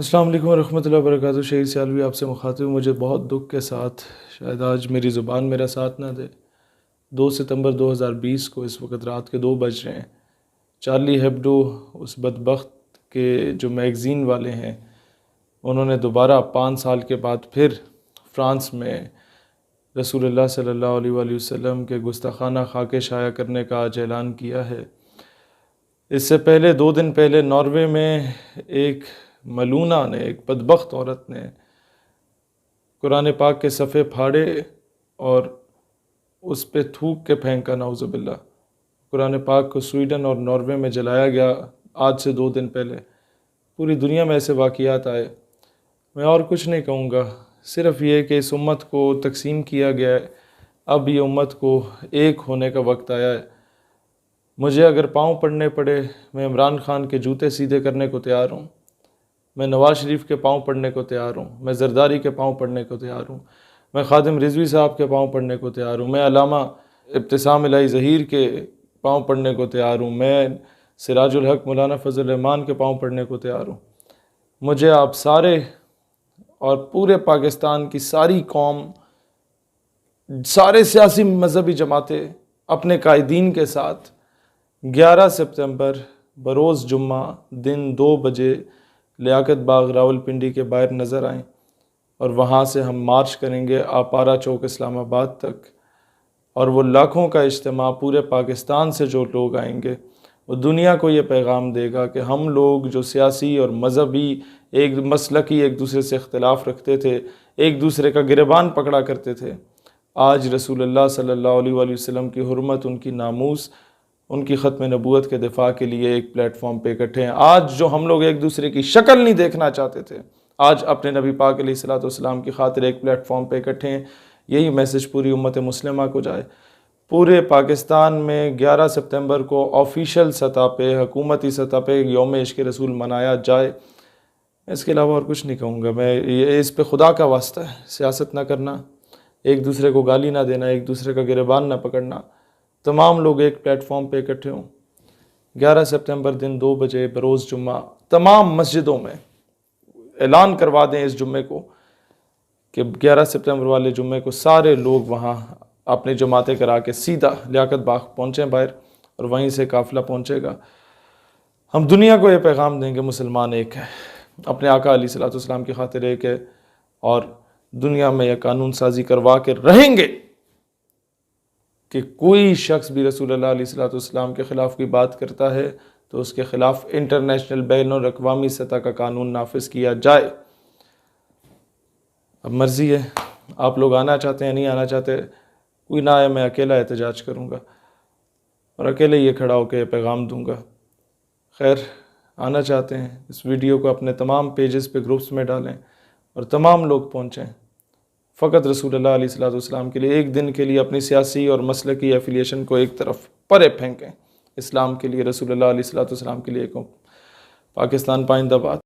السلام علیکم ورحمۃ اللہ وبرکاتہ۔ شہید سیالوی آپ سے مخاطب ہوں۔ مجھے بہت دکھ کے ساتھ، شاید آج میری زبان میرا ساتھ نہ دے، 2 ستمبر 2020 کو اس وقت رات کے 2 بج رہے ہیں، چارلی ہیبڈو اس بدبخت کے جو میگزین والے ہیں، انہوں نے دوبارہ 5 سال کے بعد پھر فرانس میں رسول اللہ صلی اللہ علیہ وآلہ وسلم کے گستاخانہ خاکے شائع کرنے کا آج اعلان کیا ہے۔ اس سے پہلے 2 دن پہلے ناروے میں ایک ملونہ نے، ایک بدبخت عورت نے قرآن پاک کے صفحے پھاڑے اور اس پہ تھوک کے پھینکا، نعوذ باللہ۔ قرآن پاک کو سویڈن اور ناروے میں جلایا گیا آج سے 2 دن پہلے۔ پوری دنیا میں ایسے واقعات آئے۔ میں اور کچھ نہیں کہوں گا، صرف یہ کہ اس امت کو تقسیم کیا گیا ہے، اب یہ امت کو ایک ہونے کا وقت آیا ہے۔ مجھے اگر پاؤں پڑنے پڑے، میں عمران خان کے جوتے سیدھے کرنے کو تیار ہوں، میں نواز شریف کے پاؤں پڑنے کو تیار ہوں، میں زرداری کے پاؤں پڑنے کو تیار ہوں، میں خادم رضوی صاحب کے پاؤں پڑنے کو تیار ہوں، میں علامہ ابتسام الہی ظہیر کے پاؤں پڑنے کو تیار ہوں، میں سراج الحق مولانا فضل الرحمان کے پاؤں پڑنے کو تیار ہوں۔ مجھے آپ سارے اور پورے پاکستان کی ساری قوم، سارے سیاسی مذہبی جماعتیں اپنے قائدین کے ساتھ 11 ستمبر بروز جمعہ دن 2 بجے لیاقت باغ راولپنڈی کے باہر نظر آئیں، اور وہاں سے ہم مارچ کریں گے آپارہ چوک اسلام آباد تک، اور وہ لاکھوں کا اجتماع پورے پاکستان سے جو لوگ آئیں گے، وہ دنیا کو یہ پیغام دے گا کہ ہم لوگ جو سیاسی اور مذہبی ایک مسلکی ایک دوسرے سے اختلاف رکھتے تھے، ایک دوسرے کا گریبان پکڑا کرتے تھے، آج رسول اللہ صلی اللہ علیہ وآلہ وسلم کی حرمت، ان کی ناموس، ان کی ختم نبوت کے دفاع کے لیے ایک پلیٹ فارم پہ اکٹھے ہیں۔ آج جو ہم لوگ ایک دوسرے کی شکل نہیں دیکھنا چاہتے تھے، آج اپنے نبی پاک علیہ الصلوۃ والسلام کی خاطر ایک پلیٹ فارم پہ اکٹھے ہیں۔ یہی میسج پوری امت مسلمہ کو جائے، پورے پاکستان میں 11 ستمبر کو آفیشیل سطح پہ، حکومتی سطح پہ یوم عشق رسول منایا جائے۔ اس کے علاوہ اور کچھ نہیں کہوں گا۔ میں اس پہ خدا کا واسطہ ہے، سیاست نہ کرنا، ایک دوسرے کو گالی نہ دینا، ایک دوسرے کا گریبان نہ پکڑنا، تمام لوگ ایک پلیٹ فارم پہ اکٹھے ہوں۔ 11 ستمبر دن 2 بجے بروز جمعہ تمام مسجدوں میں اعلان کروا دیں اس جمعے کو کہ 11 ستمبر والے جمعے کو سارے لوگ وہاں اپنی جماعتیں کرا کے سیدھا لیاقت باغ پہنچیں باہر، اور وہیں سے قافلہ پہنچے گا۔ ہم دنیا کو یہ پیغام دیں کہ مسلمان ایک ہے، اپنے آقا علیہ الصلوۃ والسلام کی خاطر ایک ہے، اور دنیا میں یہ قانون سازی کروا کے رہیں گے کہ کوئی شخص بھی رسول اللہ علیہ الصلوۃ والسلام کے خلاف کی بات کرتا ہے تو اس کے خلاف انٹرنیشنل بین الاقوامی سطح کا قانون نافذ کیا جائے۔ اب مرضی ہے، آپ لوگ آنا چاہتے ہیں، نہیں آنا چاہتے، کوئی نہ آئے، میں اکیلا احتجاج کروں گا اور اکیلے یہ کھڑا ہو کے پیغام دوں گا۔ خیر، آنا چاہتے ہیں اس ویڈیو کو اپنے تمام پیجز پہ، گروپس میں ڈالیں اور تمام لوگ پہنچیں، فقط رسول اللہ علیہ الصلوۃ والسلام کے لیے ایک دن کے لیے اپنی سیاسی اور مسلکی ایفیلیشن کو ایک طرف پرے پھینکیں، اسلام کے لیے، رسول اللہ علیہ الصلوۃ والسلام کے لیے ایک ہوں۔ پاکستان پائندہ باد۔